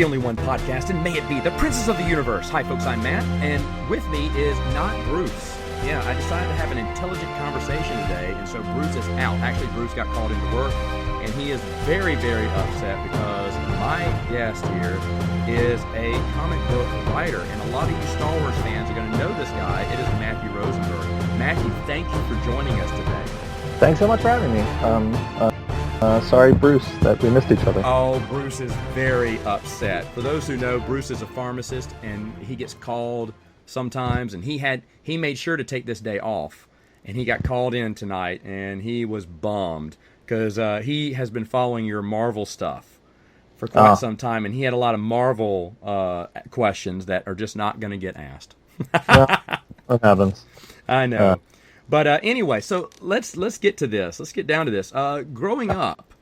only one podcast, and may it be the Princess of the Universe. Hi, folks, I'm Matt, and with me is not Bruce. Yeah, I decided to have an intelligent conversation today, and so Bruce is out. Actually, Bruce got called into work, and he is very, very upset because my guest here is a comic book writer, and a lot of you Star Wars fans are going to know this guy. It is Matthew Rosenberg. Matthew, thank you for joining us today. Thanks so much for having me. Sorry, Bruce, that we missed each other. Oh, Bruce is very upset. For those who know, Bruce is a pharmacist, and he gets called sometimes, and he made sure to take this day off, and he got called in tonight, and he was bummed because he has been following your Marvel stuff for quite some time, and he had a lot of Marvel questions that are just not going to get asked. What happens? I know. But anyway, so let's get to this. Let's get down to this. Growing up,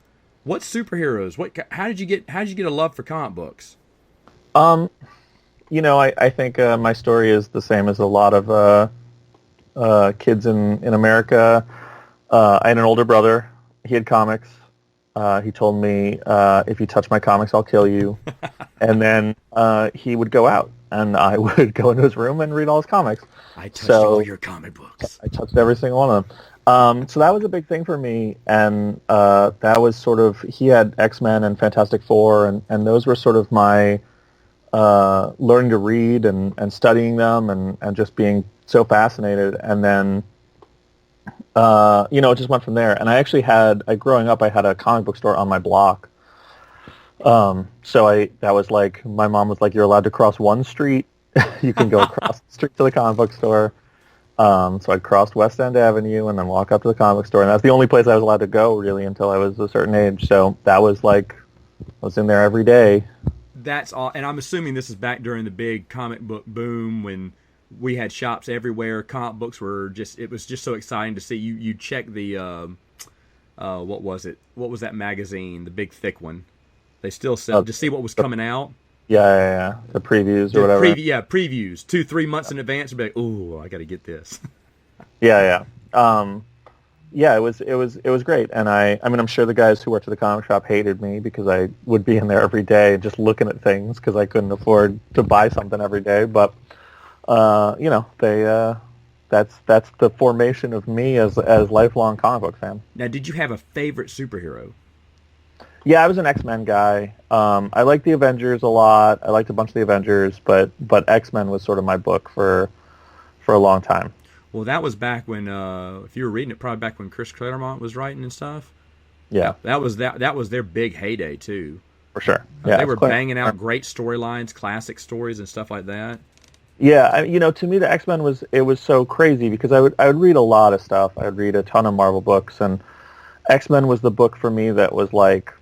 what superheroes? How did you get a love for comic books? I think my story is the same as a lot of kids in America. I had an older brother. He had comics. He told me, if you touch my comics, I'll kill you. And then he would go out, and I would go into his room and read all his comics. I touched all your comic books. I touched every single one of them. So that was a big thing for me, and that was sort of, he had X-Men and Fantastic Four, and those were sort of my learning to read and studying them and just being so fascinated. And then, it just went from there. And I actually growing up, I had a comic book store on my block. That was like, my mom was like, you're allowed to cross one street. You can go across the street to the comic book store. So I'd crossed West End Avenue and then walk up to the comic book store. And that's the only place I was allowed to go, really, until I was a certain age. So that was like, I was in there every day. That's all. And I'm assuming this is back during the big comic book boom when we had shops everywhere. Comic books were it was just so exciting to see. You check the, what was it? What was that magazine? The big thick one. They still sell, to see what was coming out. Yeah. The previews or whatever. Previews. 2-3 months in advance. You'd be like, ooh, I got to get this. Yeah. It was great. And I'm sure the guys who worked at the comic shop hated me because I would be in there every day just looking at things because I couldn't afford to buy something every day. But, that's the formation of me as a lifelong comic book fan. Now, did you have a favorite superhero? Yeah, I was an X-Men guy. I liked the Avengers a lot. I liked a bunch of the Avengers, but X-Men was sort of my book for a long time. Well, that was back when, if you were reading it, probably back when Chris Claremont was writing and stuff. Yeah, that was their big heyday too. For sure. Yeah, they were banging out great storylines, classic stories, and stuff like that. Yeah, to me the X-Men was so crazy because I would read a lot of stuff. I would read a ton of Marvel books, and X-Men was the book for me that was like.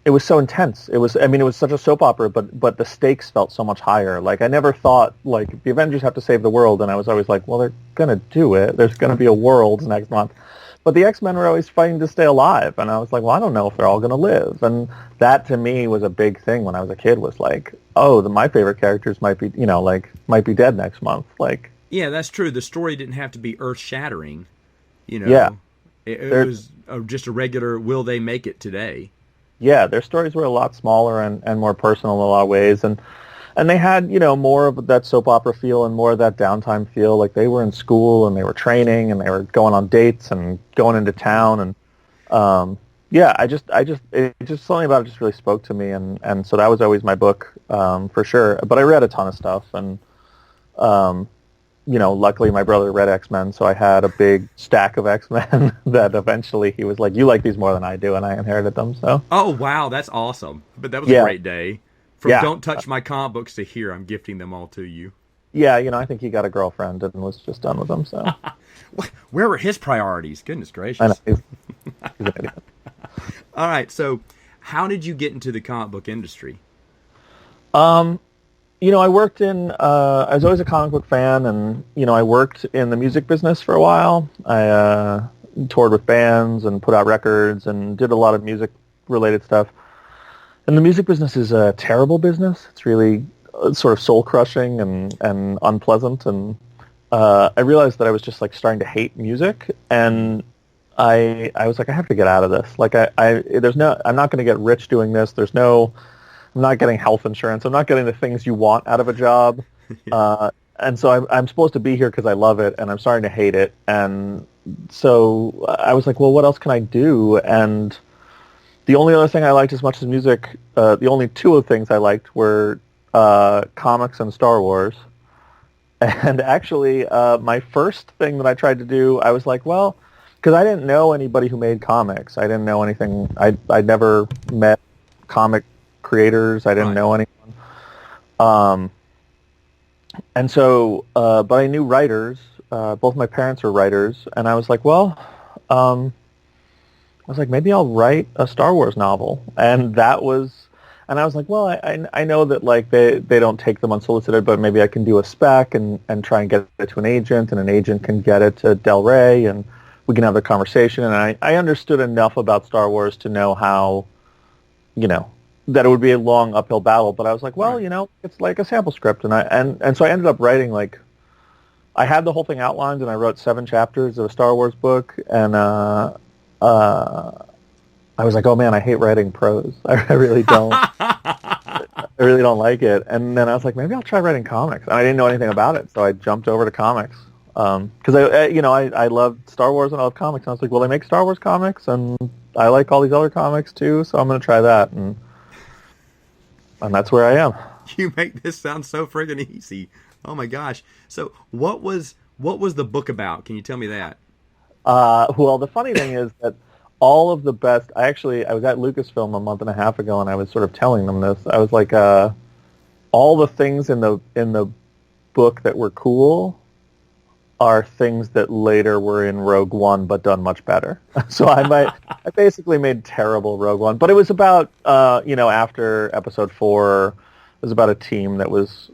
It was so intense. It was such a soap opera, but the stakes felt so much higher. Like, I never thought, like, the Avengers have to save the world, and I was always like, well, they're going to do it. There's going to be a world next month. But the X-Men were always fighting to stay alive, and I was like, well, I don't know if they're all going to live. And that, to me, was a big thing when I was a kid, was like, my favorite characters might be dead next month. Like, yeah, that's true. The story didn't have to be earth-shattering, Yeah. It was just a regular, will they make it today? Yeah, their stories were a lot smaller and more personal in a lot of ways. And they had, more of that soap opera feel and more of that downtime feel. Like, they were in school and they were training and they were going on dates and going into town. And, it just something about it just really spoke to me. And so that was always my book, for sure. But I read a ton of stuff. And, luckily my brother read X-Men, so I had a big stack of X-Men that eventually he was like, you like these more than I do, and I inherited them, so. Oh, wow, that's awesome. But that was a great day. From don't touch my comic books to here, I'm gifting them all to you. Yeah, I think he got a girlfriend and was just done with them, so. Where were his priorities? Goodness gracious. I know, he's an idiot. All right, so how did you get into the comic book industry? I worked I was always a comic book fan, and, I worked in the music business for a while. I toured with bands and put out records and did a lot of music-related stuff. And the music business is a terrible business. It's really sort of soul-crushing and unpleasant. And I realized that I was just, like, starting to hate music. And I was like, I have to get out of this. Like I'm not going to get rich doing this. I'm not getting health insurance. I'm not getting the things you want out of a job. And so I'm supposed to be here because I love it, and I'm starting to hate it. And so I was like, well, what else can I do? And the only other thing I liked as much as music, the only two of the things I liked were comics and Star Wars. And actually, my first thing that I tried to do, I was like, well, because I didn't know anybody who made comics. I didn't know anything. I'd never met comic creators. I didn't know anyone. And so, but I knew writers. Both my parents were writers, and I was like, well, maybe I'll write a Star Wars novel. And I was like, well, I know that like they don't take them unsolicited, but maybe I can do a spec and try and get it to an agent, and an agent can get it to Del Rey, and we can have a conversation. And I understood enough about Star Wars to know how, that it would be a long uphill battle. But I was like, well, it's like a sample script, and so I ended up writing like, I had the whole thing outlined, and I wrote 7 chapters of a Star Wars book, and I was like, oh man, I hate writing prose. I really don't. I really don't like it. And then I was like, maybe I'll try writing comics. And I didn't know anything about it, so I jumped over to comics. Because I loved Star Wars and I loved comics. And I was like, well, they make Star Wars comics, and I like all these other comics too, so I'm going to try that. And that's where I am. You make this sound so friggin' easy. Oh my gosh. So what was the book about? Can you tell me that? Well, the funny thing is that all of the best. I was at Lucasfilm a month and a half ago, and I was sort of telling them this. I was like, all the things in the book that were cool are things that later were in Rogue One, but done much better. So I basically made terrible Rogue One, but it was about after Episode 4, it was about a team that was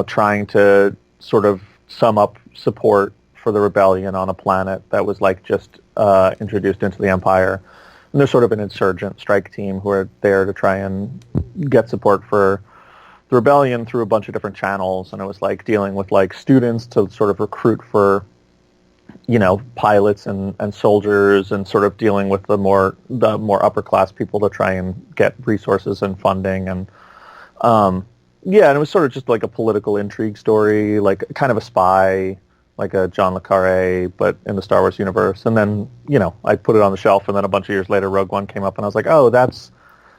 trying to sort of sum up support for the rebellion on a planet that was like just introduced into the Empire. And they're sort of an insurgent strike team who are there to try and get support for the rebellion through a bunch of different channels. And it was like dealing with like students to sort of recruit for, pilots and soldiers, and sort of dealing with the more upper class people to try and get resources and funding. And and it was sort of just like a political intrigue story, like kind of a spy, like a John le Carré, but in the Star Wars universe. And then, I put it on the shelf, and then a bunch of years later, Rogue One came up, and I was like, oh, that's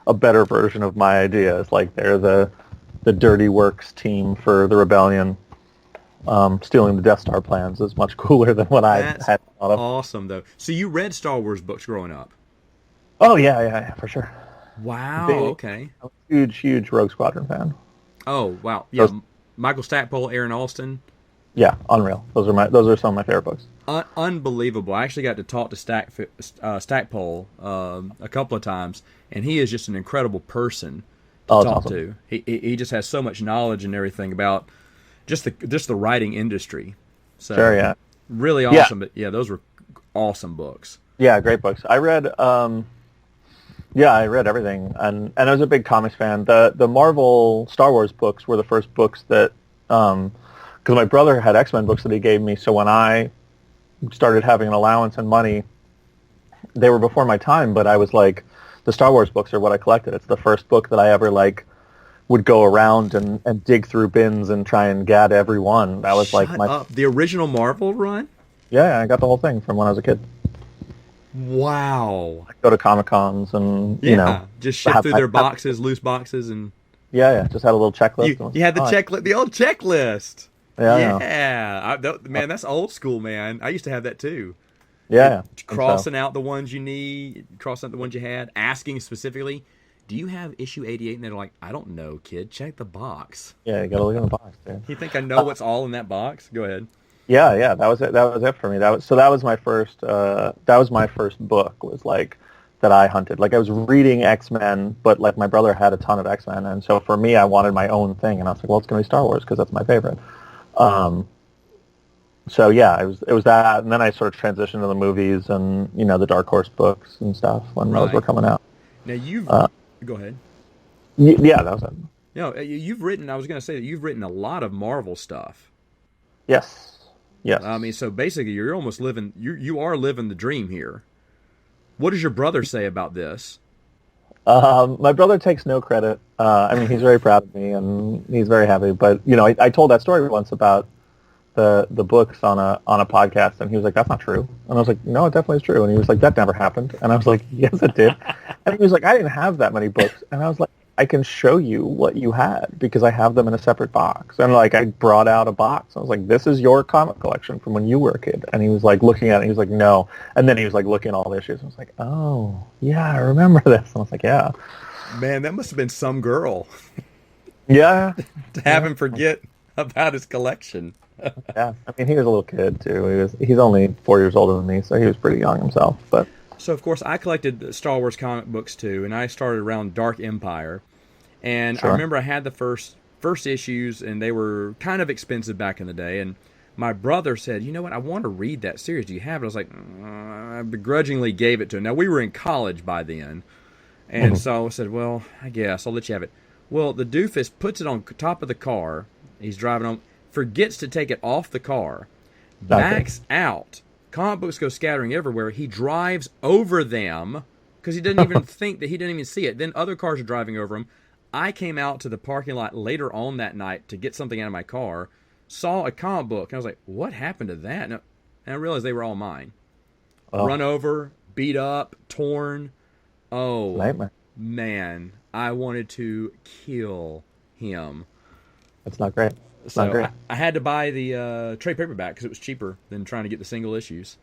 a better version of my idea. It's like they're the dirty works team for the rebellion. Stealing the Death Star plans is much cooler than what I had thought of. Awesome, though. So you read Star Wars books growing up? Oh, yeah, for sure. Wow, okay. I'm a huge Rogue Squadron fan. Oh, wow. Yeah, Michael Stackpole, Aaron Alston. Yeah, unreal. Those are some of my favorite books. Unbelievable. I actually got to talk to Stackpole a couple of times, and he is just an incredible person to talk awesome. to. He just has so much knowledge and everything about just the writing industry. So sure, yeah. Really awesome. But yeah, those were awesome books. Yeah, great books. I read everything, and I was a big comics fan. The Marvel Star Wars books were the first books that because my brother had X-Men books that he gave me, so when I started having an allowance and money, they were before my time, but I was like, the Star Wars books are what I collected. It's the first book that I ever would go around and dig through bins and try and get every one. That was the original Marvel run? Yeah, I got the whole thing from when I was a kid. Wow. I go to Comic-Cons and, just ship through their boxes, loose boxes, and... Yeah, just had a little checklist. You had the checklist, the old checklist. Yeah. Man, that's old school, man. I used to have that too. Yeah. Crossing out the ones you need, crossing out the ones you had, asking specifically, do you have issue 88? And they're like, I don't know, kid. Check the box. Yeah, you got to look in the box, dude. You think I know what's all in that box? Go ahead. Yeah, that was it. That was it for me. That was my first. That was my first book. Was like that I hunted. Like I was reading X-Men, but like my brother had a ton of X-Men, and so for me, I wanted my own thing, and I was like, well, it's going to be Star Wars because that's my favorite. So yeah, it was that, and then I sort of transitioned to the movies and the Dark Horse books and stuff when those were coming out. Now go ahead. Yeah, that was it. You've written. I was going to say that you've written a lot of Marvel stuff. Yes. I mean, so basically, you're almost living. You are living the dream here. What does your brother say about this? My brother takes no credit. I mean, he's very proud of me, and he's very happy. But I told that story once about the books on a podcast, and he was like, "That's not true." And I was like, "No, it definitely is true." And he was like, "That never happened." And I was like, "Yes, it did." And he was like, "I didn't have that many books." And I was like, "I can show you what you had because I have them in a separate box." And like I brought out a box. I was like, "This is your comic collection from when you were a kid." And he was like looking at it. He was like, "No." And then he was like looking at all the issues. I was like, "Oh, yeah, I remember this." And I was like, "Yeah." Man, that must have been some girl Yeah. to have him forget about his collection. Yeah. I mean, he was a little kid too. He's only 4 years older than me, so he was pretty young himself. But So, of course, I collected Star Wars comic books too, and I started around Dark Empire. And sure. I remember I had the first issues, and they were kind of expensive back in the day. And my brother said, "You know what? I want to read that series. Do you have it?" I was like, I begrudgingly gave it to him. Now, we were in college by then. And so I said, "Well, I guess I'll let you have it." Well, the doofus puts it on top of the car. He's driving on, forgets to take it off the car, backs out. Comic books go scattering everywhere. He drives over them because he didn't even think that he didn't even see it. Then other cars are driving over him. I came out to the parking lot later on that night to get something out of my car, saw a comic book, and I was like, "What happened to that?" And I realized they were all mine. Oh. Run over, beat up, torn. Oh, Nightmare. man. I wanted to kill him. It's not great. It's So not great. I had to buy the trade paperback because it was cheaper than trying to get the single issues.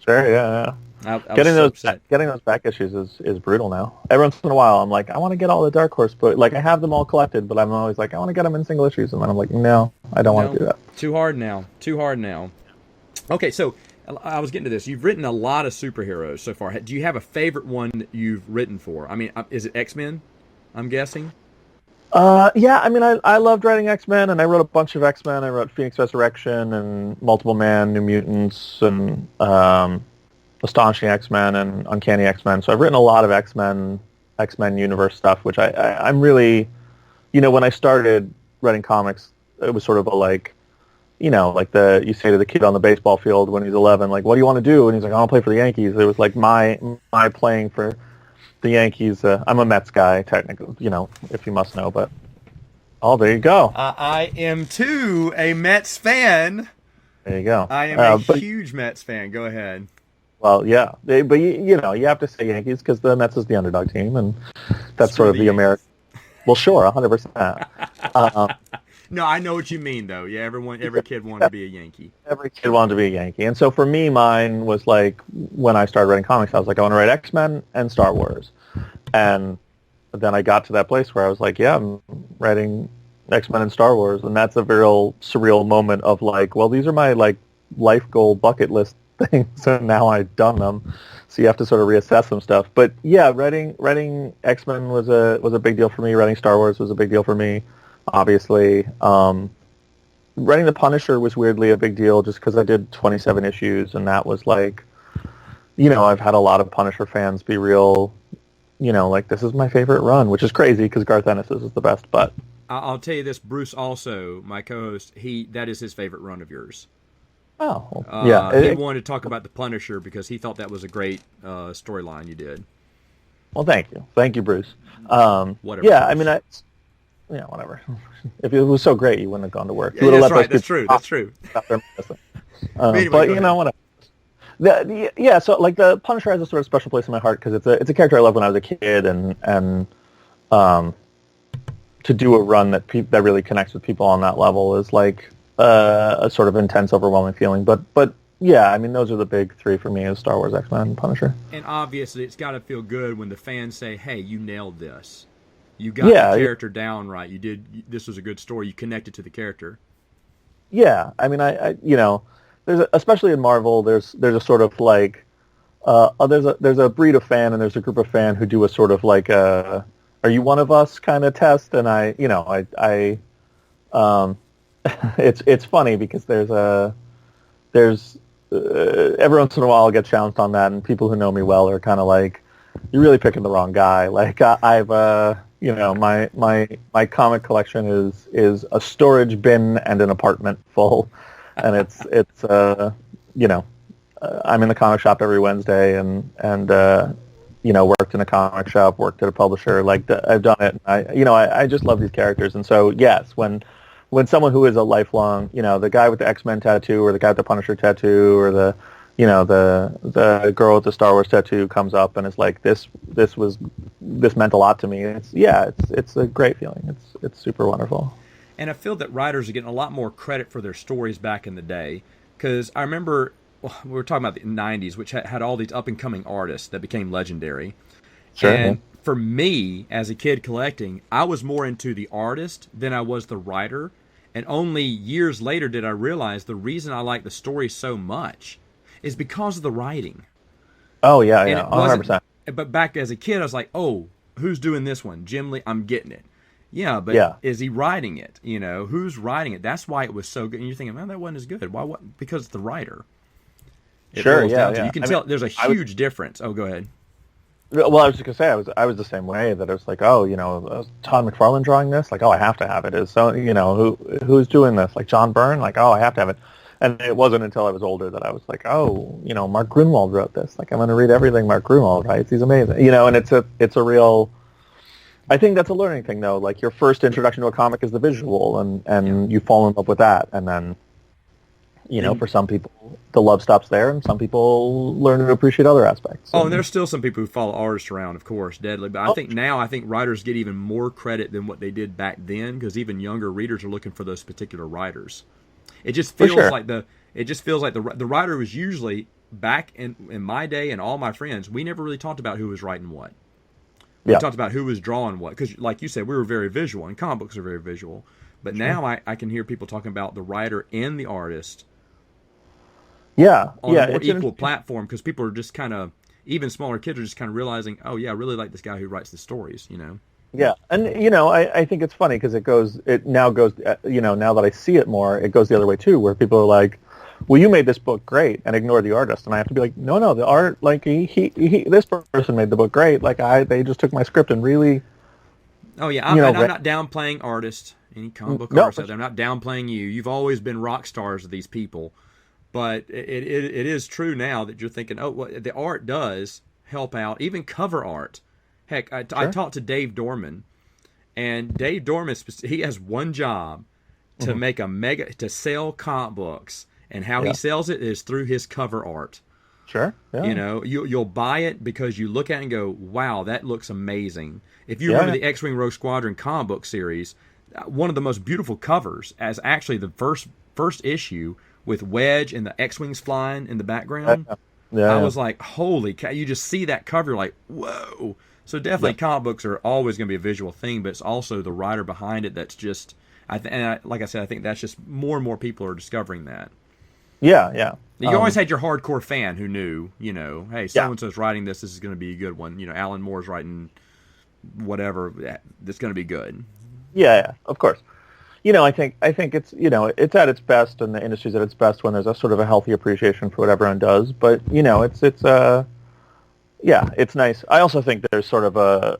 Sure, yeah. I Getting was so those upset. getting those back issues is brutal now. Every once in a while, I'm like, I want to get all the Dark Horse books. Like, I have them all collected, but I'm always like, I want to get them in single issues, and then I'm like, no, I don't want to do that. Too hard now. Too hard now. Okay, so I was getting to this. You've written a lot of superheroes so far. Do you have a favorite one that you've written for? I mean, is it X-Men? I'm guessing. Yeah, I mean, I loved writing X-Men, and I wrote a bunch of X-Men. I wrote Phoenix Resurrection and Multiple Man, New Mutants, and Astonishing X-Men and Uncanny X-Men. So I've written a lot of X-Men universe stuff, which I'm really, when I started writing comics, it was sort of a like, like you say to the kid on the baseball field when he's 11, like, what do you want to do? And he's like, I want to play for the Yankees. It was like my playing for the Yankees. I'm a Mets guy, technically, if you must know, but there you go. I am too a Mets fan. There you go. I am a huge Mets fan. Go ahead. Well, yeah, but you have to say Yankees because the Mets is the underdog team, and that's sort of the American. Well, sure, 100%. No, I know what you mean, though. Yeah, every kid wanted to be a Yankee. Every kid wanted to be a Yankee, and so for me, mine was like when I started writing comics, I was like, I want to write X-Men and Star Wars, and then I got to that place where I was like, yeah, I'm writing X-Men and Star Wars, and that's a real surreal moment of like, well, these are my like life goal bucket list things, and now I've done them, so you have to sort of reassess some stuff. But yeah, writing X-Men was a big deal for me. Writing Star Wars was a big deal for me, obviously. Writing The Punisher was weirdly a big deal just because I did 27 issues, and that was like, I've had a lot of Punisher fans be real, like, this is my favorite run, which is crazy because Garth Ennis is the best. But I'll tell you this, Bruce also, my co-host, that is his favorite run of yours. Oh, yeah. He wanted to talk about The Punisher because he thought that was a great storyline you did. Well, thank you, Bruce. Whatever. Yeah, I mean, whatever. If it was so great, you wouldn't have gone to work. Yeah, that's right. That's true. That's true. Anyway, but whatever. Yeah, so like the Punisher has a sort of special place in my heart because it's a character I loved when I was a kid, and to do a run that really connects with people on that level is like a sort of intense, overwhelming feeling. But yeah, I mean, those are the big three for me: is Star Wars, X-Men, and Punisher. And obviously, it's got to feel good when the fans say, "Hey, you nailed this. You got the character down right. You did. This was a good story. You connected to the character." Yeah, I mean, I there's especially in Marvel, there's a sort of like there's a breed of fan and there's a group of fan who do a sort of like are you one of us kind of test, and I it's funny because there's every once in a while I'll get challenged on that, and people who know me well are kind of like, you're really picking the wrong guy. Like I've my comic collection is a storage bin and an apartment full, and it's I'm in the comic shop every Wednesday, and worked in a comic shop, worked at a publisher. Like I've done it. I just love these characters. And so yes, when someone who is a lifelong, the guy with the X-Men tattoo, or the guy with the Punisher tattoo, or the girl with the Star Wars tattoo comes up and is like, this meant a lot to me. It's a great feeling. It's super wonderful. And I feel that writers are getting a lot more credit for their stories back in the day, because I remember we were talking about the 90s, which had all these up-and-coming artists that became legendary. Sure. And for me, as a kid collecting, I was more into the artist than I was the writer. And only years later did I realize the reason I like the story so much is because of the writing. Oh, yeah, 100%. But back as a kid, I was like, oh, who's doing this one? Jim Lee, I'm getting it. Yeah, but is he writing it? Who's writing it? That's why it was so good. And you're thinking, man, that wasn't as good. Why? What? Because it's the writer. Sure, yeah. You can tell there's a huge difference. Oh, go ahead. Well, I was just gonna say I was the same way. That I was like, oh, Todd McFarlane drawing this, like, oh, I have to have it. Is so, who's doing this? Like John Byrne, like, oh, I have to have it. And it wasn't until I was older that I was like, oh, Mark Grunwald wrote this. Like, I'm going to read everything Mark Grunwald writes. He's amazing. And it's a real. I think that's a learning thing, though. Like, your first introduction to a comic is the visual, and you fall in love with that, and then. For some people, the love stops there, and some people learn to appreciate other aspects. Oh, and there's still some people who follow artists around, of course, deadly. But I think writers get even more credit than what they did back then, because even younger readers are looking for those particular writers. It just feels like the writer was usually back in my day, and all my friends, we never really talked about who was writing what. We talked about who was drawing what, because like you said, we were very visual, and comic books are very visual. But now I can hear people talking about the writer and the artist. On a more equal platform, because people are just kind of, even smaller kids are just kind of realizing, oh yeah, I really like this guy who writes the stories, Yeah, and I think it's funny because it now goes, now that I see it more, it goes the other way too, where people are like, well, you made this book great, and ignore the artist, and I have to be like, no, the art, like he this person made the book great, like they just took my script and really. Oh yeah, I'm not downplaying artists, any comic book artists out there. I'm not downplaying you. You've always been rock stars of these people. But it is true now that you're thinking, oh, well, the art does help out, even cover art. Heck, I talked to Dave Dorman, and Dave Dorman, he has one job to make to sell comic books, and how he sells it is through his cover art. Sure. Yeah. You'll buy it because you look at it and go, wow, that looks amazing. If you remember the X-Wing Rogue Squadron comic book series, one of the most beautiful covers, as actually the first issue, with Wedge and the X-Wings flying in the background. I was like, holy cow, you just see that cover, you're like, whoa. So definitely comic books are always going to be a visual thing, but it's also the writer behind it that's just, like I said, I think that's just more and more people are discovering that. Yeah. You always had your hardcore fan who knew, hey, so-and-so's writing this is going to be a good one. Alan Moore's writing whatever, that's going to be good. Yeah, of course. I think it's it's at its best, and the industry's at its best when there's a sort of a healthy appreciation for what everyone does. But it's nice. I also think there's sort of a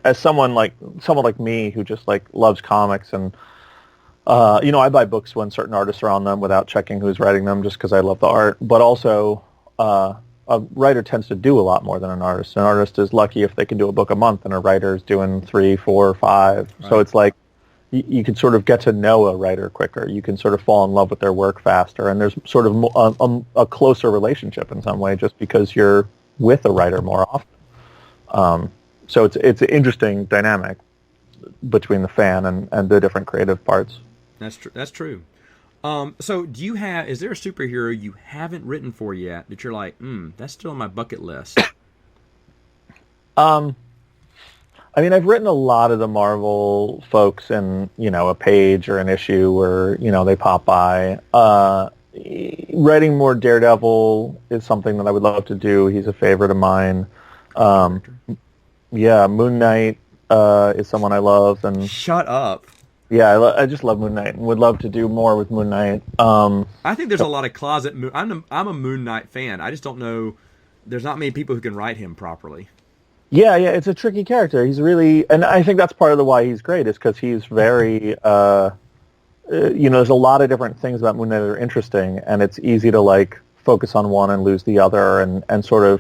as someone like me who just like loves comics, and I buy books when certain artists are on them without checking who's writing them, just because I love the art. But also, a writer tends to do a lot more than an artist. An artist is lucky if they can do a book a month, and a writer is doing 3, 4, 5. Right. So it's like. You can sort of get to know a writer quicker. You can sort of fall in love with their work faster, and there's sort of a closer relationship in some way just because you're with a writer more often. So it's an interesting dynamic between the fan and the different creative parts. That's true. That's true. So is there a superhero you haven't written for yet that you're like, that's still on my bucket list? I mean, I've written a lot of the Marvel folks in, a page or an issue where, they pop by. Writing more Daredevil is something that I would love to do. He's a favorite of mine. Moon Knight is someone I love. And shut up. Yeah, I just love Moon Knight and would love to do more with Moon Knight. I think there's a lot of closet Moon. I'm a Moon Knight fan. I just don't know. There's not many people who can write him properly. Yeah, it's a tricky character. He's really, and I think that's part of the why he's great is because he's very, there's a lot of different things about Moon Knight that are interesting, and it's easy to like focus on one and lose the other, and sort of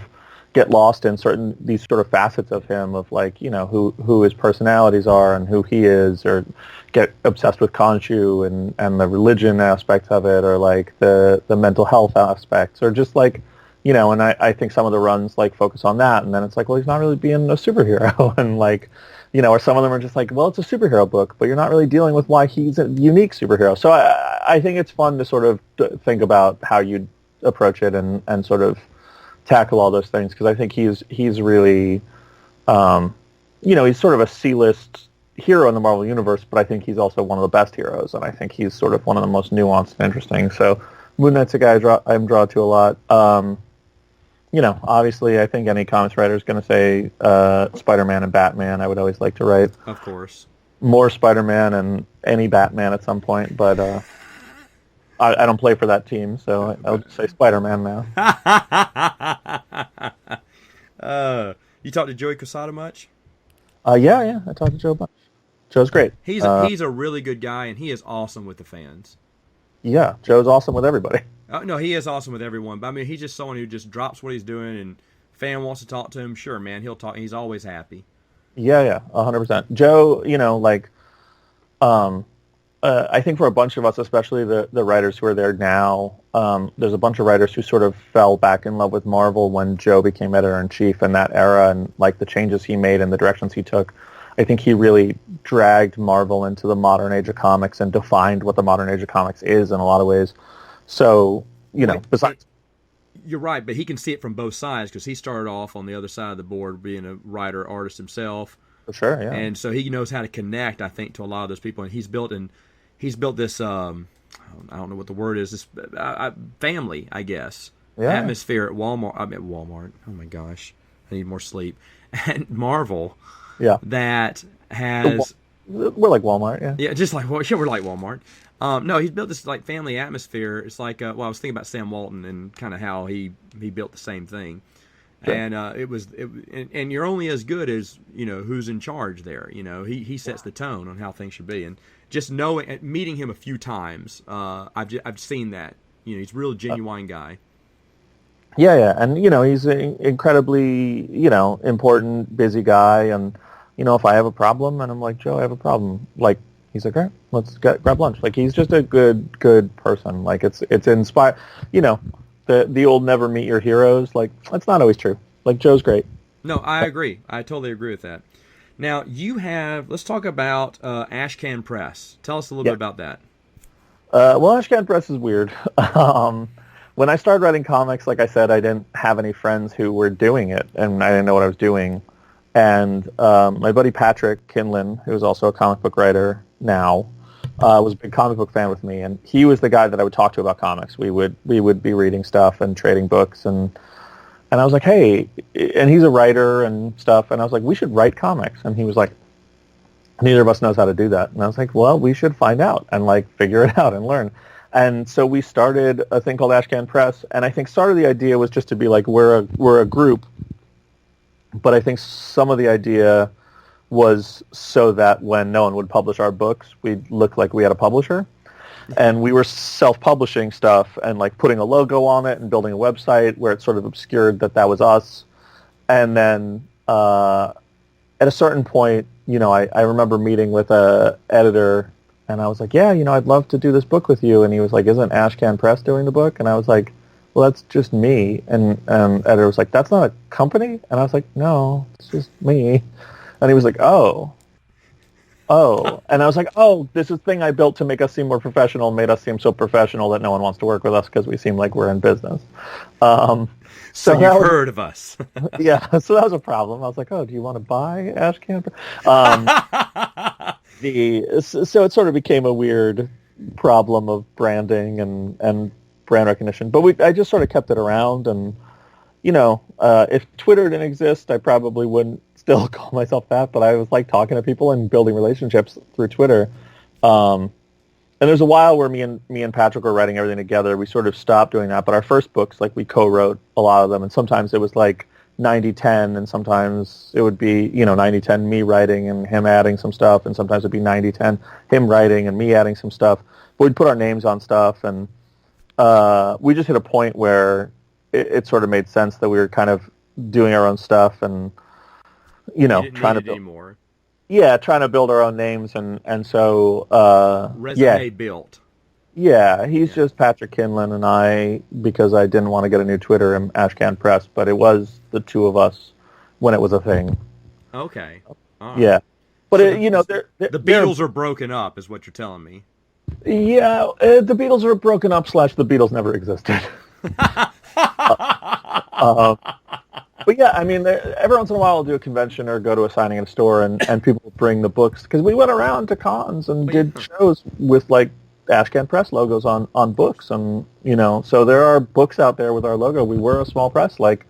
get lost in these sort of facets of him, of like, you know, who his personalities are and who he is, or get obsessed with Khonshu and the religion aspects of it, or like the mental health aspects, or just like, you know, and I think some of the runs like focus on that, and then it's like, well, he's not really being a superhero, and like, you know, or some of them are just like, well, it's a superhero book, but you're not really dealing with why he's a unique superhero. So I think it's fun to sort of think about how you'd approach it and sort of tackle all those things, because I think he's really, you know, he's sort of a C-list hero in the Marvel Universe, but I think he's also one of the best heroes, and I think he's sort of one of the most nuanced and interesting. So Moon Knight's a guy I'm drawn to a lot. You know, obviously, I think any comics writer is going to say Spider-Man and Batman. I would always like to write, of course, more Spider-Man and any Batman at some point, but I don't play for that team, so I'll just say Spider-Man now. You talked to Joey Quesada much? Yeah, I talked to Joe a bunch. Joe's great. He's a really good guy, and he is awesome with the fans. Yeah, Joe's awesome with everybody. No, he is awesome with everyone. But I mean, he's just someone who just drops what he's doing, and fan wants to talk to him. Sure, man, he'll talk. He's always happy. Yeah, 100%. Joe, you know, like, I think for a bunch of us, especially the writers who are there now, there's a bunch of writers who sort of fell back in love with Marvel when Joe became editor-in-chief in that era, and like the changes he made and the directions he took. I think he really dragged Marvel into the modern age of comics and defined what the modern age of comics is in a lot of ways. So, you know, besides... You're right, but he can see it from both sides, because he started off on the other side of the board being a writer, artist himself. For sure, yeah. And so he knows how to connect, I think, to a lot of those people. And he's built this, I don't know what the word is, this family, I guess. Yeah. Atmosphere at Walmart. Oh my gosh, I need more sleep. And Marvel. Yeah. That has... We're like Walmart, yeah. Yeah, just like, we're like Walmart. No, he's built this like family atmosphere. It's like, I was thinking about Sam Walton and kind of how he built the same thing. Sure. And and you're only as good as, you know, who's in charge there. You know, he sets the tone on how things should be. And just meeting him a few times, I've seen that. You know, he's a real genuine guy. Yeah, and you know, he's an incredibly, you know, important, busy guy. And you know, if I have a problem and I'm like, Joe, I have a problem, like, he's like, all right, let's grab lunch. Like, he's just a good person. Like, it's inspire. You know, the old never meet your heroes. Like, that's not always true. Like, Joe's great. No, I agree. I totally agree with that. Now, let's talk about Ashcan Press. Tell us a little bit about that. Well, Ashcan Press is weird. When I started writing comics, like I said, I didn't have any friends who were doing it, and I didn't know what I was doing. And my buddy Patrick Kinlan, who's also a comic book writer now, was a big comic book fan with me, and he was the guy that I would talk to about comics. We would be reading stuff and trading books, and I was like, hey, and he's a writer and stuff, and I was like, we should write comics. And he was like, neither of us knows how to do that. And I was like, well, we should find out and like figure it out and learn. And so we started a thing called Ashcan Press, and I think the idea was just to be like, we're a group. But I think some of the idea was so that when no one would publish our books, we'd look like we had a publisher. And we were self-publishing stuff and like putting a logo on it and building a website where it sort of obscured that was us. And then at a certain point, you know, I remember meeting with a editor, and I was like, yeah, you know, I'd love to do this book with you. And he was like, isn't Ashcan Press doing the book? And I was like, well, that's just me. And editor was like, that's not a company? And I was like, no, it's just me. And he was like, oh. And I was like, oh, this is a thing I built to make us seem more professional, made us seem so professional that no one wants to work with us because we seem like we're in business. So you've heard of us. Yeah, so that was a problem. I was like, oh, do you want to buy Ashcan? So it sort of became a weird problem of branding and brand recognition. But I just sort of kept it around. And, you know, if Twitter didn't exist, I probably wouldn't still call myself that. But I was like talking to people and building relationships through Twitter. And there's a while where me and Patrick were writing everything together. We sort of stopped doing that. But our first books, like, we co-wrote a lot of them. And sometimes it was like 90-10, and sometimes it would be, you know, 90-10 me writing and him adding some stuff. And sometimes it'd be 90-10 him writing and me adding some stuff. But we'd put our names on stuff. And we just hit a point where it sort of made sense that we were kind of doing our own stuff and, You didn't trying need to it build, anymore. trying to build our own names. And so, Resume built. yeah, he's Yeah. just Patrick Kinlan and I, because I didn't want to get a new Twitter and Ashcan Press, but it was the two of us when it was a thing. Okay. All right. Yeah. But, So the they're Beatles are broken up, is what you're telling me. yeah, the Beatles are broken up / the Beatles never existed. But yeah, I mean, every once in a while I'll do a convention or go to a signing at a store and people bring the books because we went around to cons and did shows with like Ashcan Press logos on books and, so there are books out there with our logo. We were a small press. Like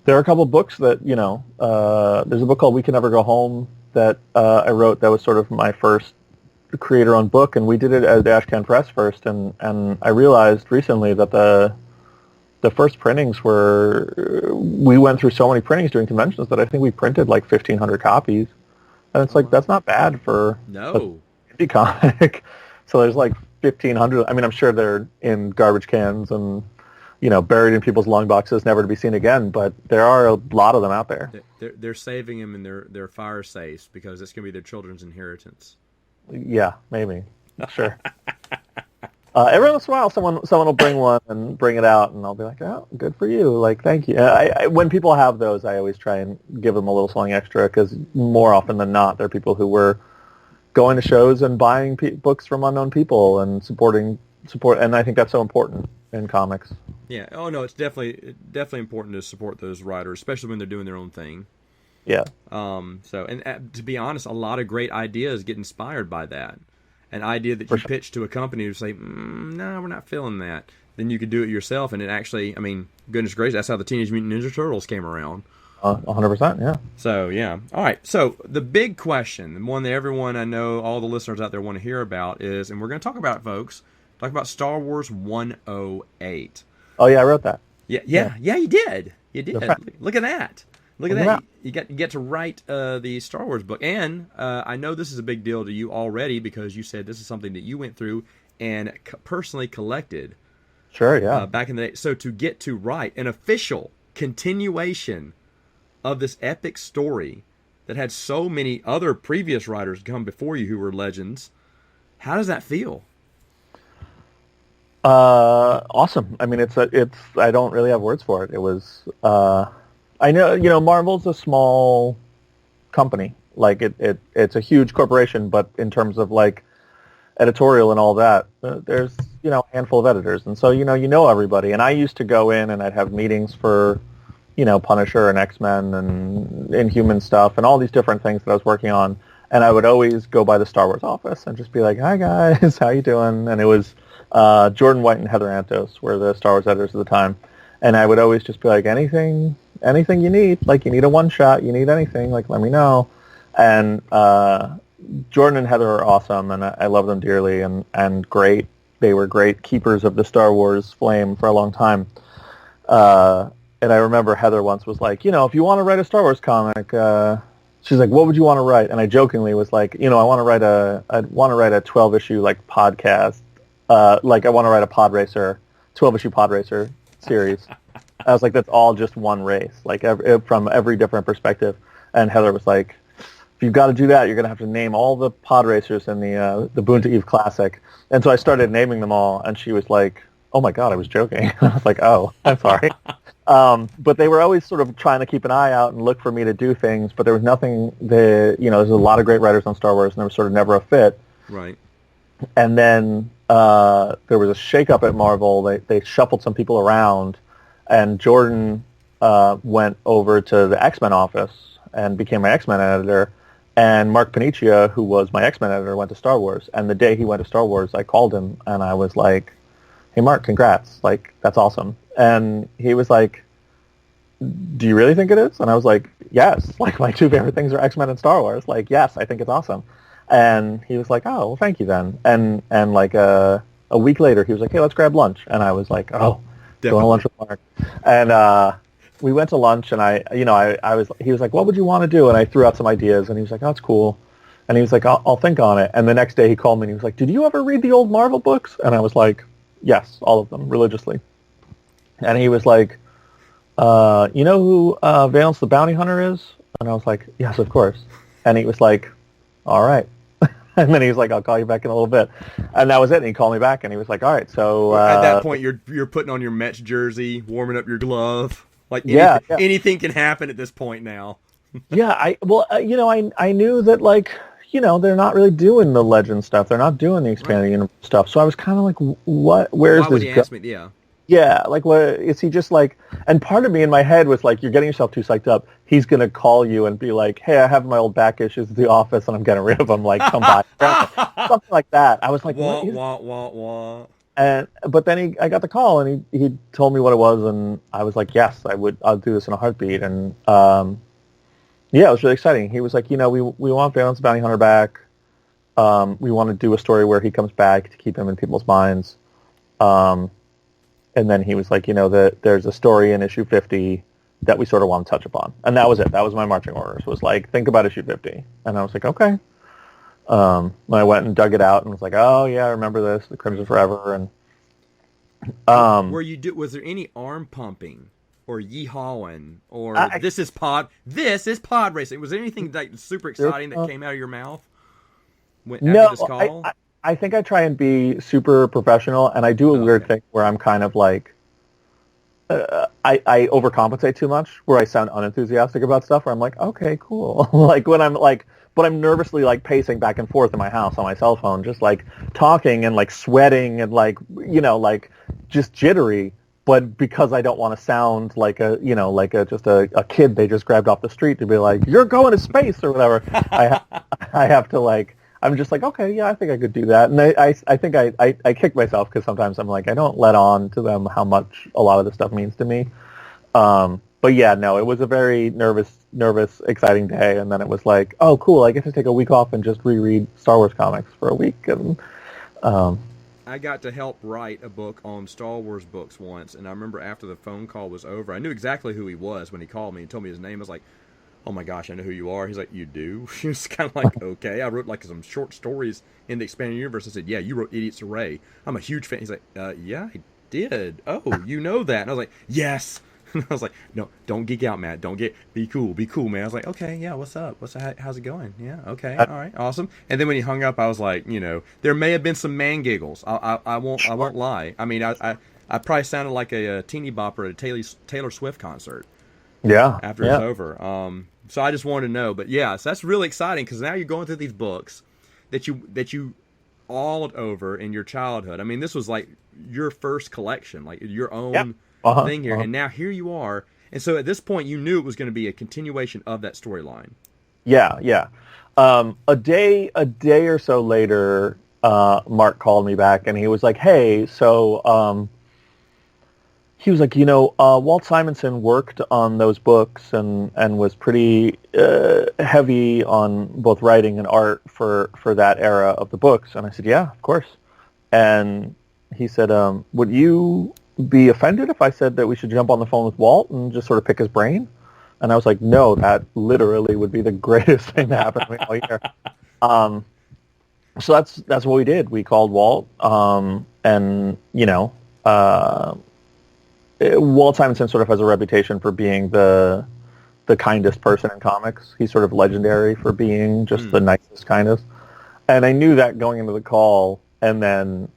there are a couple books that, there's a book called We Can Never Go Home that I wrote that was sort of my first creator-owned book, and we did it at Ashcan Press first, and I realized recently that the first printings we went through so many printings during conventions that I think we printed like 1,500 copies, and it's like that's not bad for No. an indie comic. So there's like 1,500. I mean, I'm sure they're in garbage cans and buried in people's long boxes, never to be seen again. But there are a lot of them out there. They're saving them in their fire safes because it's going to be their children's inheritance. Yeah, maybe. Sure. Every once in a while, someone will bring one and bring it out, and I'll be like, "Oh, good for you!" Like, thank you. When people have those, I always try and give them a little something extra because more often than not, they're people who were going to shows and buying books from unknown people and support, and I think that's so important in comics. Yeah. Oh no, it's definitely important to support those writers, especially when they're doing their own thing. Yeah. So, and to be honest, a lot of great ideas get inspired by that. An idea that you pitch to a company to say, no, we're not feeling that. Then you could do it yourself, and it actually, I mean, goodness gracious, that's how the Teenage Mutant Ninja Turtles came around. 100%, yeah. So, yeah. All right. So, the big question, the one that everyone I know, all the listeners out there want to hear about is, and we're going to talk about it, folks, talk about Star Wars 108. Oh, yeah, I wrote that. Yeah, you did. You did. Look at that. Look at that. You get to write the Star Wars book. And I know this is a big deal to you already because you said this is something that you went through and personally collected. Sure, yeah. Back in the day. So to get to write an official continuation of this epic story that had so many other previous writers come before you who were legends, how does that feel? Awesome. I mean, it's I don't really have words for it. It was, I know, Marvel's a small company. Like it's a huge corporation, but in terms of like editorial and all that, there's, a handful of editors. And so, you know everybody. And I used to go in and I'd have meetings for, Punisher and X-Men and Inhuman stuff and all these different things that I was working on. And I would always go by the Star Wars office and just be like, hi guys, how you doing? And it was Jordan White and Heather Antos were the Star Wars editors at the time. And I would always just be like, anything you need, like you need a one-shot, you need anything, like let me know. And Jordan and Heather are awesome, and I love them dearly, and great. They were great keepers of the Star Wars flame for a long time. And I remember Heather once was like, if you want to write a Star Wars comic, she's like, what would you want to write? And I jokingly was like, I want to write a 12-issue like podcast, like I want to write a pod racer, 12-issue pod racer series. I was like, that's all just one race, like from every different perspective. And Heather was like, if you've got to do that, you're going to have to name all the pod racers in the Boon to Eve Classic. And so I started naming them all, and she was like, oh my God, I was joking. I was like, oh, I'm sorry. But they were always sort of trying to keep an eye out and look for me to do things, but there was nothing, there's a lot of great writers on Star Wars, and there was sort of never a fit. Right. And then there was a shakeup at Marvel. They shuffled some people around, and Jordan went over to the X-Men office and became my X-Men editor. And Mark Paniccia, who was my X-Men editor, went to Star Wars. And the day he went to Star Wars, I called him, and I was like, hey, Mark, congrats. Like, that's awesome. And he was like, do you really think it is? And I was like, yes. Like, my two favorite things are X-Men and Star Wars. Like, yes, I think it's awesome. And he was like, oh, well, thank you then. And like a week later, he was like, hey, let's grab lunch. And I was like, oh, going to lunch with Mark. And we went to lunch, and he was like, what would you want to do? And I threw out some ideas, and he was like, oh, that's cool. And he was like, I'll think on it. And the next day he called me, and he was like, did you ever read the old Marvel books? And I was like, yes, all of them, religiously. And he was like, You know who Valence the Bounty Hunter is? And I was like, yes, of course. And he was like, all right. And then he was like, I'll call you back in a little bit. And that was it. And he called me back and he was like, all right, so... At that point, you're putting on your Mets jersey, warming up your glove. Like, anything can happen at this point now. Yeah, I knew that, like, they're not really doing the Legend stuff. They're not doing the expanded universe stuff. So I was kind of like, what? Where's this? Why would he ask me? Yeah. Yeah, like, what is he just like? And part of me in my head was like, you're getting yourself too psyched up. He's gonna call you and be like, hey, I have my old back issues at the office and I'm getting rid of them. Like, come by, something like that. I was like, wah. But then I got the call and he told me what it was and I was like, yes, I'll do this in a heartbeat. And yeah, it was really exciting. He was like, we want Valence the Bounty Hunter back. We want to do a story where he comes back to keep him in people's minds. And then he was like, that there's a story in issue 50 that we sort of want to touch upon. And that was it. That was my marching orders, was like, think about issue 50. And I was like, okay. I went and dug it out and was like, oh, yeah, I remember this, the Crimson Forever. And was there any arm pumping or yeehawing or this is pod racing? Was there anything like super exciting that came out of your mouth after this call? I think I try and be super professional, and I do a weird thing where I'm kind of like, I overcompensate too much, where I sound unenthusiastic about stuff, where I'm like, okay, cool. Like when I'm like, but I'm nervously like pacing back and forth in my house on my cell phone, just like talking and like sweating and like, like just jittery. But because I don't want to sound like just a kid they just grabbed off the street to be like, you're going to space or whatever, I have to like, I'm just like, okay, yeah, I think I could do that. And I think I kick myself because sometimes I'm like, I don't let on to them how much a lot of this stuff means to me. But yeah, no, it was a very nervous, exciting day. And then it was like, oh, cool, I get to take a week off and just reread Star Wars comics for a week. And I got to help write a book on Star Wars books once. And I remember after the phone call was over, I knew exactly who he was when he called me and told me his name. I was like, oh my gosh, I know who you are. He's like, you do? He was kind of like, okay. I wrote like some short stories in the expanded universe. I said, yeah, you wrote Idiot's Array. I'm a huge fan. He's like, yeah, I did. Oh, you know that. And I was like, yes. And I was like, no, don't geek out, Matt. Be cool, man. I was like, okay, yeah, what's up? How's it going? Yeah, okay, all right, awesome. And then when he hung up, I was like, there may have been some man giggles. I won't lie. I mean, I probably sounded like a teeny bopper at a Taylor Swift concert. Yeah. After it's over. So I just wanted to know, but yeah, so that's really exciting because now you're going through these books that you awed over in your childhood. I mean, this was like your first collection, like your own thing here, and now here you are. And so at this point, you knew it was going to be a continuation of that storyline. Yeah. A day or so later, Mark called me back, and he was like, "Hey, so." He was like, Walt Simonson worked on those books and was pretty heavy on both writing and art for that era of the books. And I said, yeah, of course. And he said, would you be offended if I said that we should jump on the phone with Walt and just sort of pick his brain? And I was like, no, that literally would be the greatest thing to happen to me all year. So that's what we did. We called Walt, and Walt Simonson sort of has a reputation for being the kindest person in comics. He's sort of legendary for being just the nicest, kindest. And I knew that going into the call, and then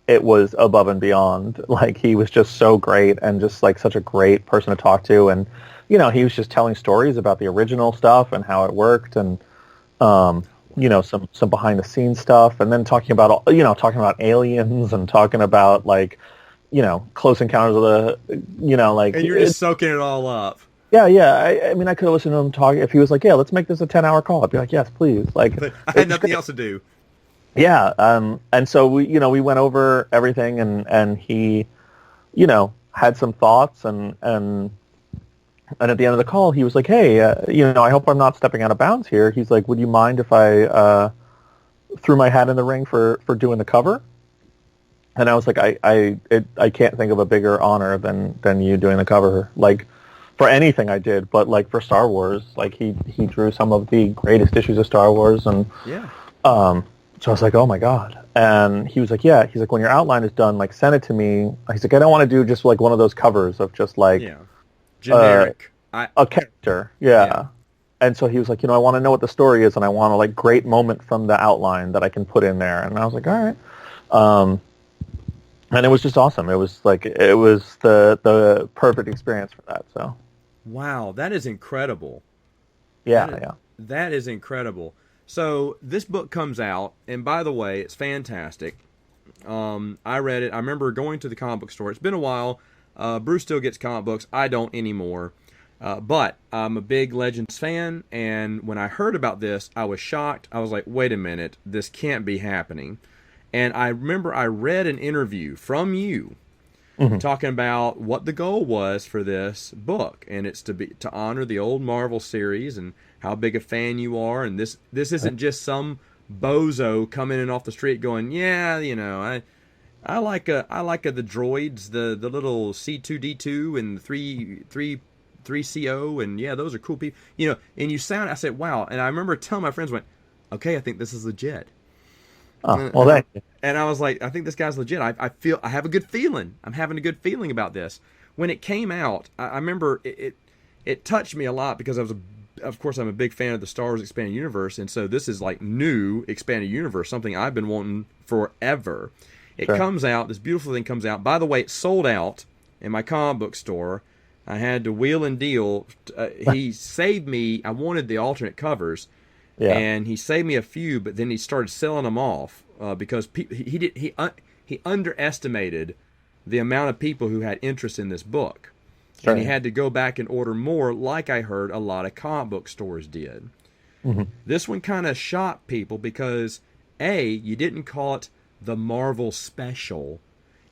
it was above and beyond. Like, he was just so great and just like such a great person to talk to. And, he was just telling stories about the original stuff and how it worked, and some behind the scenes stuff, and then talking about aliens and talking about like, Close Encounters of the, like... And you're just soaking it all up. Yeah. I mean, I could have listened to him talk. If he was like, yeah, let's make this a 10-hour call, I'd be like, yes, please. Like, I had nothing else to do. Yeah. And so we went over everything, and he, had some thoughts, and at the end of the call, he was like, hey, I hope I'm not stepping out of bounds here. He's like, would you mind if I threw my hat in the ring for doing the cover? And I was like, I can't think of a bigger honor than you doing the cover, like, for anything I did, but like for Star Wars, like he drew some of the greatest issues of Star Wars, and So I was like, oh my God. And he was like, yeah. He's like, when your outline is done, like send it to me. He's like, I don't want to do just like one of those covers of just like Yeah. uh, Generic. a character. Yeah. Yeah. And so he was like, I want to know what the story is, and I want a like great moment from the outline that I can put in there. And I was like, all right. Um, and it was just awesome. It was like it was the perfect experience for that. So Wow, that is incredible. That yeah, is, yeah. that is incredible. So this book comes out, and by the way, it's fantastic. I read it. I remember going to the comic book store. It's been a while. Bruce still gets comic books. I don't anymore. But I'm a big Legends fan, and when I heard about this, I was shocked. I was like, wait a minute, this can't be happening. And I remember I read an interview from you Hmm. talking about what the goal was for this book, and it's to honor the old Marvel series and how big a fan you are. And this isn't just some bozo coming in off the street going, yeah, I like the droids, the little C2D2 and the 3CO, and yeah, those are cool people. And you sound. I said, wow. And I remember telling my friends, went, okay, I think this is legit. Oh, And, well, and, I, thank you. and I was like, I think this guy's legit. I have a good feeling. I'm having a good feeling about this. When it came out, I remember it touched me a lot because of course, I'm a big fan of the Star Wars Expanded Universe, and so this is like new Expanded Universe, something I've been wanting forever. It Sure. comes out, this beautiful thing comes out. By the way, it sold out in my comic book store. I had to wheel and deal. He saved me. I wanted the alternate covers, Yeah. and he saved me a few, but then he started selling them off because he underestimated the amount of people who had interest in this book, Sure. and he had to go back and order more, like I heard a lot of comic book stores did. Hmm. This one kind of shocked people because you didn't call it the Marvel Special,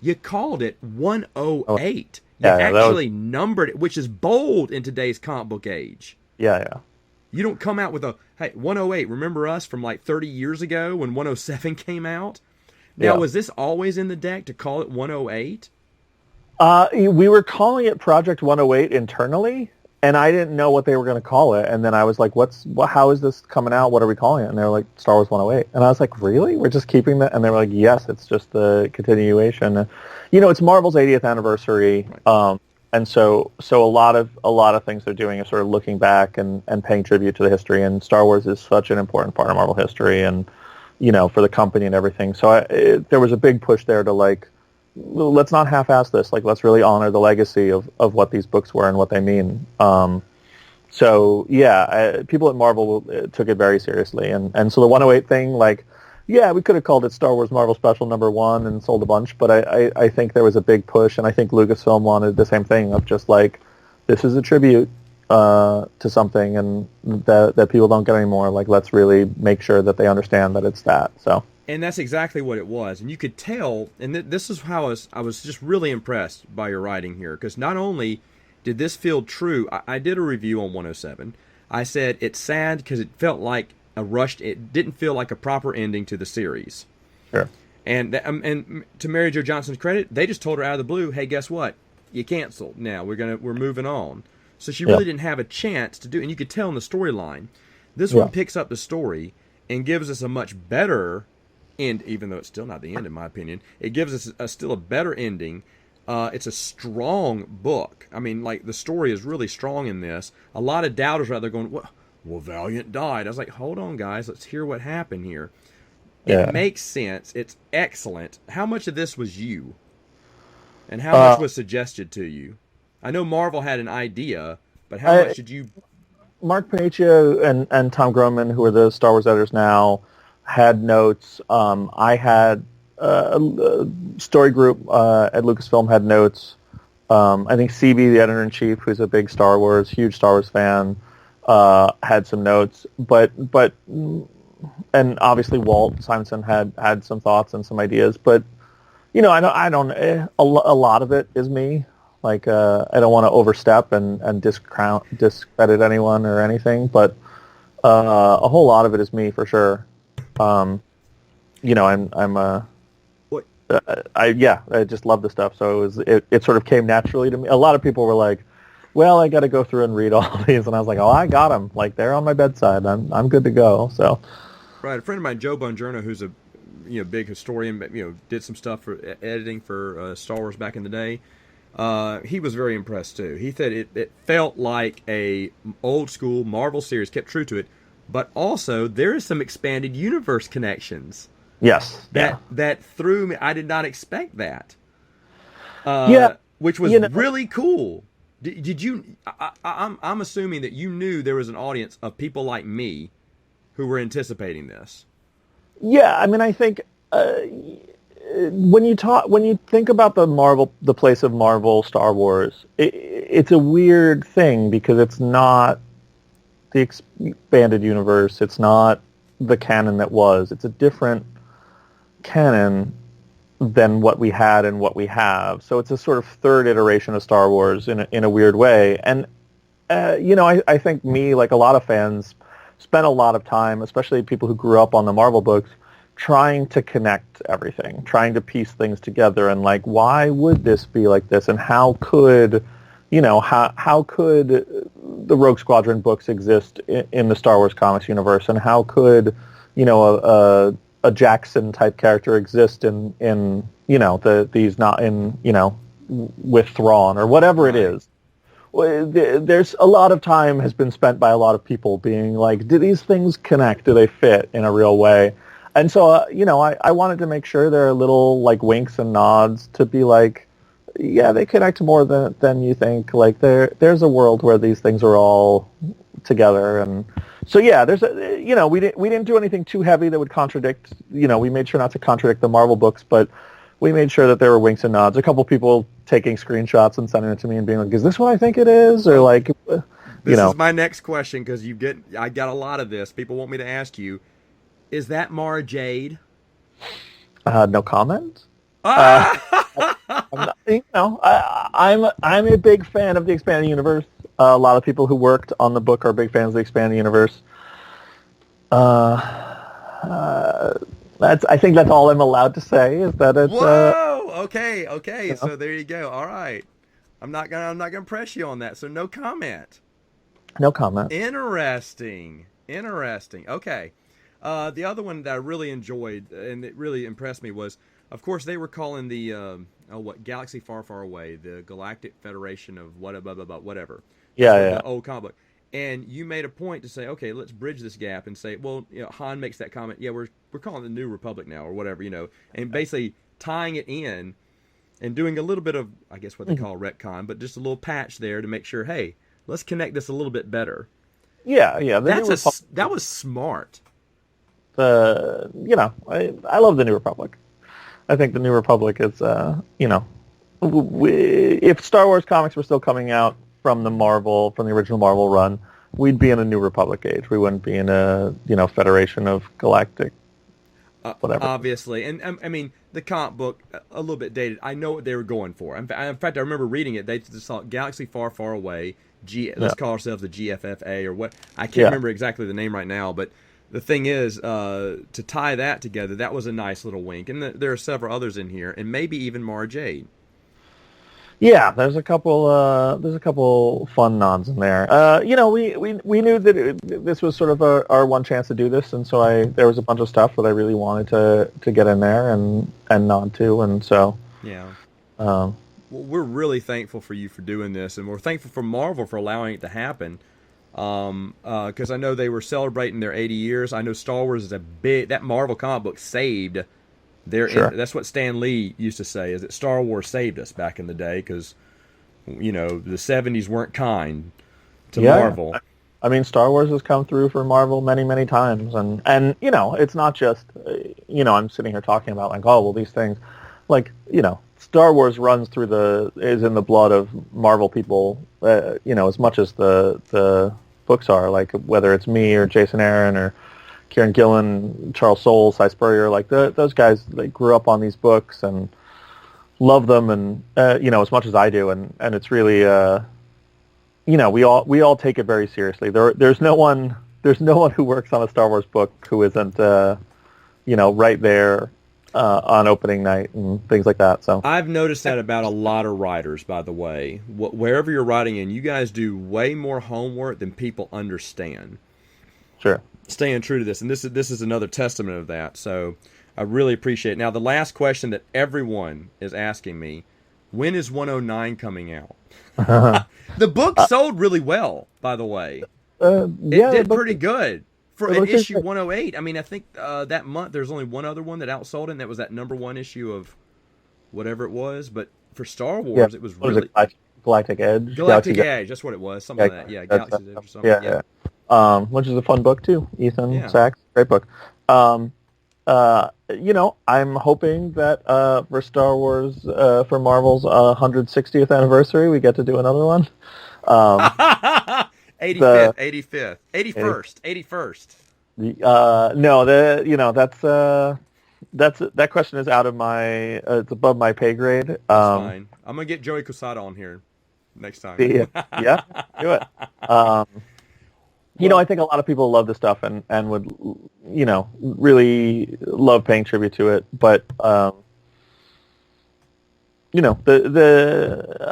you called it Oh, 108. You yeah, that was actually numbered it, which is bold in today's comic book age. yeah, yeah. You don't come out with hey, 108, remember us from like 30 years ago when 107 came out? Now, Yeah. was this always in the deck to call it 108? We were calling it Project 108 internally, and I didn't know what they were going to call it. And then I was like, how is this coming out? What are we calling it? And they were like, Star Wars 108. And I was like, really? We're just keeping that? And they were like, yes, it's just the continuation. It's Marvel's 80th anniversary. Right. And so a lot of things they're doing is sort of looking back and paying tribute to the history. And Star Wars is such an important part of Marvel history and, for the company and everything. So there was a big push there to like, let's not half-ass this. Like, let's really honor the legacy of what these books were and what they mean. So yeah, people at Marvel took it very seriously, and so the 108 thing, like, yeah, we could have called it Star Wars Marvel Special #1 and sold a bunch, but I think there was a big push, and I think Lucasfilm wanted the same thing of just like, this is a tribute to something, and that people don't get anymore. Like, let's really make sure that they understand that it's that. So. And that's exactly what it was. And you could tell, and this is how I was just really impressed by your writing here, because not only did this feel true, I did a review on 107. I said it's sad because it felt like it didn't feel like a proper ending to the series. Sure. And to Mary Jo Johnson's credit, they just told her out of the blue, hey, guess what? You canceled. Now we're moving on. So she really didn't have a chance to do it. And you could tell in the storyline. This one picks up the story and gives us a much better end, even though it's still not the end, in my opinion. It gives us still a better ending. It's a strong book. I mean, like, the story is really strong in this. A lot of doubters are out there going, well, Valiant died. I was like, hold on, guys. Let's hear what happened here. Yeah. It makes sense. It's excellent. How much of this was you? And how much was suggested to you? I know Marvel had an idea, but how much did you... Mark Paniccia and Tom Groman, who are the Star Wars editors now, had notes. I had a story group at Lucasfilm had notes. I think CB, the editor-in-chief, who's a big huge Star Wars fan, had some notes. But and obviously Walt Simonson had some thoughts and some ideas. But I don't. A lot of it is me. Like, I don't want to overstep and discredit anyone or anything, but a whole lot of it is me for sure. I'm What? I just love the stuff. So it sort of came naturally to me. A lot of people were like, well, I got to go through and read all these, and I was like, oh, I got them. Like, they're on my bedside. I'm good to go. So Right. A friend of mine, Joe Bongiorno, who's a big historian, but did some stuff for editing for Star Wars back in the day. He was very impressed too. He said it felt like a old school Marvel series, kept true to it, but also there is some expanded universe connections. Yes. That threw me. I did not expect that. Which was really cool. Did you? I'm assuming that you knew there was an audience of people like me who were anticipating this. Yeah, I mean, I think when you think about the place of Marvel, Star Wars, it's a weird thing because it's not the expanded universe. It's not the canon that was. It's a different canon than what we had and what we have. So it's a sort of third iteration of Star Wars in a weird way. And I think me, like a lot of fans, spent a lot of time, especially people who grew up on the Marvel books, trying to connect everything, trying to piece things together, and like, why would this be like this, and how could the Rogue Squadron books exist in the Star Wars comics universe, and how could a Jackson type character exist in these not in with Thrawn or whatever it is. There's a lot of time has been spent by a lot of people being like, do these things connect? Do they fit in a real way? And so, I wanted to make sure there are little like winks and nods to be like, yeah, they connect more than you think. Like there's a world where these things are all together. And so, yeah, we didn't do anything too heavy that would contradict, we made sure not to contradict the Marvel books, but we made sure that there were winks and nods. A couple people taking screenshots and sending it to me and being like, is this what I think it is? Or like, This is my next question, because I got a lot of this. People want me to ask you, is that Mara Jade? No comment. I'm a big fan of the expanded universe. A lot of people who worked on the book are big fans of the expanded universe. I think that's all I'm allowed to say. Is that it's? Whoa! Okay. So there you go. All right. I'm not gonna press you on that. So no comment. No comment. Interesting. Okay. The other one that I really enjoyed and it really impressed me was, of course, they were calling the Galaxy Far, Far Away, the Galactic Federation of whatever. Yeah. The old comic book. And you made a point to say, okay, let's bridge this gap and say, well, Han makes that comment. Yeah, we're calling it the New Republic now, or whatever, and basically tying it in and doing a little bit of, I guess, what they call retcon, but just a little patch there to make sure, hey, let's connect this a little bit better. Yeah. That was smart. I love the New Republic. I think the New Republic is, if Star Wars comics were still coming out from the original Marvel run, we'd be in a New Republic age. We wouldn't be in a, Federation of Galactic, whatever. Obviously. And, I mean, the comic book, a little bit dated. I know what they were going for. In fact, I remember reading it. They just thought Galaxy Far, Far Away, let's call ourselves the GFFA or what. I can't remember exactly the name right now, but the thing is, to tie that together, that was a nice little wink. And there are several others in here, and maybe even Mara Jade. Yeah, there's a couple fun nods in there. We knew that this was sort of our one chance to do this, and so there was a bunch of stuff that I really wanted to get in there and nod to, and so yeah. Well, we're really thankful for you for doing this, and we're thankful for Marvel for allowing it to happen. Because I know they were celebrating their 80 years. I know Star Wars is that Marvel comic book saved that's what Stan Lee used to say, is that Star Wars saved us back in the day, because, the 70s weren't kind to Marvel. I mean, Star Wars has come through for Marvel many, many times, and it's not just, I'm sitting here talking about like, oh, well, these things, like, Star Wars is in the blood of Marvel people, as much as the books are, like whether it's me or Jason Aaron or Kieran Gillen, Charles Soule, Cy Spurrier, like those guys, they grew up on these books and love them, and as much as I do, and it's really we all take it very seriously. There's no one who works on a Star Wars book who isn't right there on opening night and things like that. So I've noticed that about a lot of writers, by the way. Wherever you're writing in, you guys do way more homework than people understand. Sure. staying true to this, and this is another testament of that. So I really appreciate it. Now, the last question that everyone is asking me: when is 109 coming out? The book sold really well, by the way. It did pretty good for an issue 108. I mean, I think that month there's only one other one that outsold it, and that was that #1 issue of whatever it was. But for Star Wars, it was really Galactic Edge. Galactic Edge, that's what it was. Something like that. Yeah, Galaxy's Edge or something. Yeah. Which is a fun book too. Ethan Sachs, great book. I'm hoping that for Star Wars, for Marvel's 160th anniversary, we get to do another one. 85th, 85th, 81st, 81st. That question is out of my, it's above my pay grade. That's fine. I'm gonna get Joey Quesada on here next time. Yeah, do it. I think a lot of people love this stuff and would, really love paying tribute to it. But,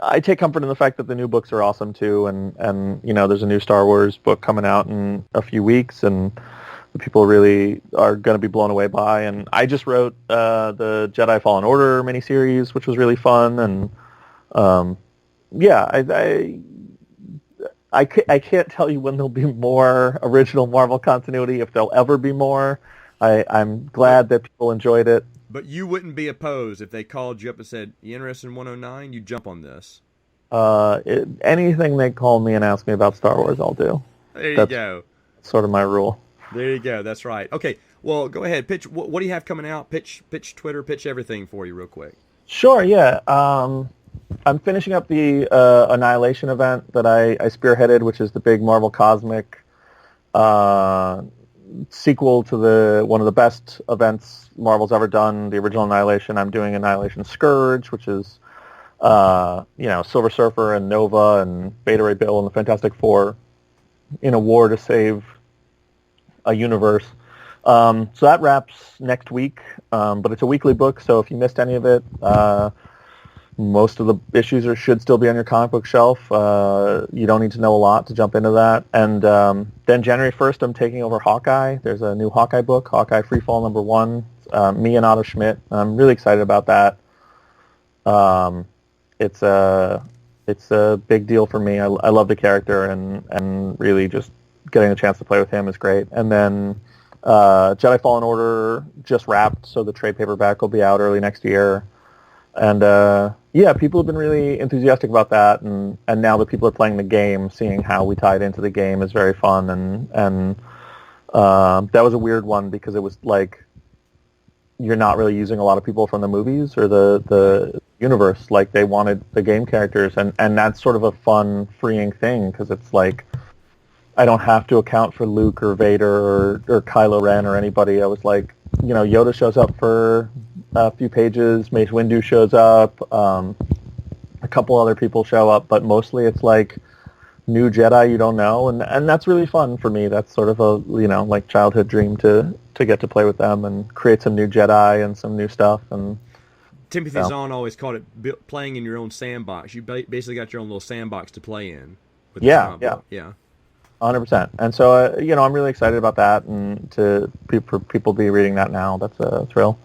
I take comfort in the fact that the new books are awesome too. And there's a new Star Wars book coming out in a few weeks, and the people really are going to be blown away by. And I just wrote the Jedi Fallen Order miniseries, which was really fun. And, I can't tell you when there'll be more original Marvel continuity, if there'll ever be more. I'm glad that people enjoyed it. But you wouldn't be opposed if they called you up and said, "You interested in 109?" You jump on this. Anything they call me and ask me about Star Wars, I'll do. There you go. Sort of my rule. There you go. That's right. Okay. Well, go ahead. Pitch. What do you have coming out? Pitch Twitter. Pitch everything for you real quick. Sure. Yeah. I'm finishing up the Annihilation event that I spearheaded, which is the big Marvel Cosmic sequel to one of the best events Marvel's ever done, the original Annihilation. I'm doing Annihilation Scourge, which is Silver Surfer and Nova and Beta Ray Bill and the Fantastic Four in a war to save a universe. So that wraps next week, but it's a weekly book, so if you missed any of it, most of the issues should still be on your comic book shelf. You don't need to know a lot to jump into that. And then January 1st, I'm taking over Hawkeye. There's a new Hawkeye book, Hawkeye Freefall #1. Me and Otto Schmidt. I'm really excited about that. It's a big deal for me. I love the character, and really just getting the chance to play with him is great. And then Jedi Fallen Order just wrapped, so the trade paperback will be out early next year. And people have been really enthusiastic about that, and now that people are playing the game, seeing how we tied into the game is very fun. And that was a weird one because it was like you're not really using a lot of people from the movies or the universe. Like they wanted the game characters, and that's sort of a fun, freeing thing because it's like I don't have to account for Luke or Vader or Kylo Ren or anybody. I was like, Yoda shows up for a few pages, Mace Windu shows up, a couple other people show up, but mostly it's like new Jedi you don't know, and that's really fun for me. That's sort of a childhood dream to get to play with them and create some new Jedi and some new stuff. And Timothy Zahn always called it playing in your own sandbox. You basically got your own little sandbox to play in. With yeah. 100%. And so I'm really excited about that, and for people to be reading that now, that's a thrill.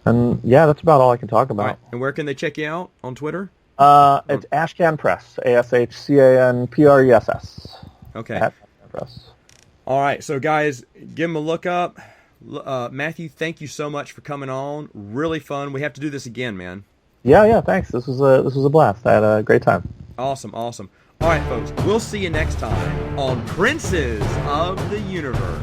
And yeah, that's about all I can talk about. Right. And where can they check you out on Twitter? It's Ashcan Press, ASHCANPRESS. Okay. Ashcan Press. All right, so guys, give them a look up. Matthew, thank you so much for coming on. Really fun. We have to do this again, man. Yeah. Thanks. This was a blast. I had a great time. Awesome. All right, folks. We'll see you next time on Princes of the Universe.